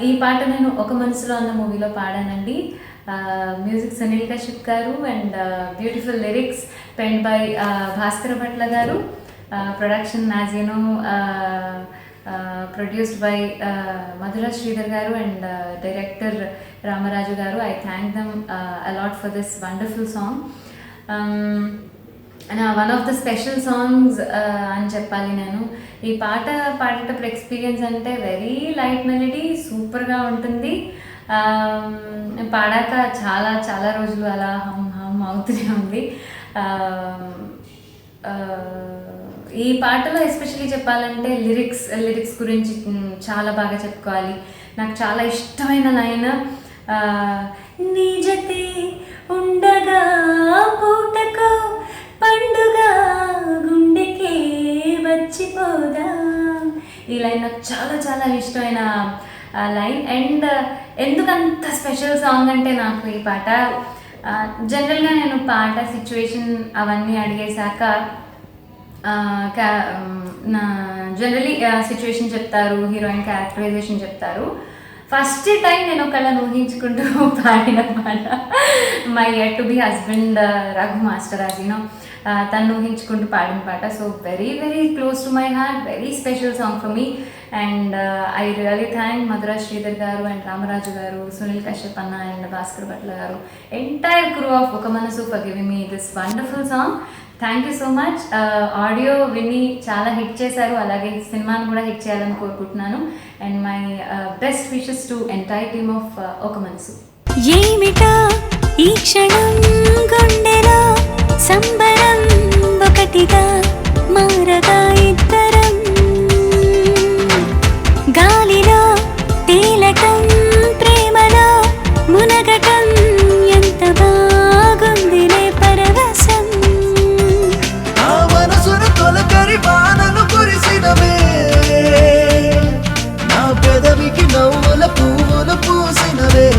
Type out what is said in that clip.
ఈ పాట నేను ఒక మనసులో అన్న మూవీలో పాడానండి. Music Sunil Kashyap garu and beautiful lyrics penned by Bhaskara Bhatla garu. Production as you know produced by Madhura Sridhar garu and director Ramaraju garu. I thank them a lot for this wonderful song. And one of the special songs అని చెప్పాలి. నేను ఈ పాట పాడేటప్పుడు experience అంటే very light melody, సూపర్గా ఉంటుంది. పాడాక చాలా చాలా రోజులు అలా హమ్ అవుతూనే ఉంది. ఈ పాటలో ఎస్పెషల్లీ చెప్పాలంటే లిరిక్స్ గురించి చాలా బాగా చెప్పుకోవాలి. నాకు చాలా ఇష్టమైన లైన్, నీ జతే ఉండగా పూటకో పండుగ గుండెకే వచ్చిపోదా. ఈ లైన్ నాకు చాలా చాలా ఇష్టమైన లైన్. అండ్ ఎందుకంత స్పెషల్ సాంగ్ అంటే నాకు ఈ పాట జనరల్గా నేను పాట సిచ్యువేషన్ అవన్నీ అడిగేశాక జనరలీ సిచ్యువేషన్ చెప్తారు, హీరోయిన్ క్యారెక్టరైజేషన్ చెప్తారు. ఫస్ట్ టైం నేను ఒకళ్ళని ఊహించుకుంటూ పాడిన పాట my yet to be husband Raghu master అజినో తను ఊహించుకుంటూ పాడిన పాట. So very very close to my heart, very special song for me. And I really thank Madhura Sridhar garu and Ramaraju గారు, సునీల్ కశ్యప్ అన్న అండ్ భాస్కర్ భట్ల గారు, ఎంటైర్ క్రూ ఆఫ్ ఒక మనసు for giving me this wonderful song. Thank you so much. Audio విని చాలా hit చేశారు, అలాగే సినిమాను కూడా హిట్ చేయాలని కోరుకుంటున్నాను. And my best wishes to entire team of ఒక మనసు. ఏమిటా ఈ క్షణం గుండెలో సంబరం ఒకటిగా మారగా ఇద్దరం, గాలిలో తేలటం ప్రేమలో మునగటం ఎంత బాగుందిలే పరవశం. నా మనసును తొలకరి వానలు కురిసినవే, నా పెదవికి నవ్వుల పువ్వులు పూసినవే.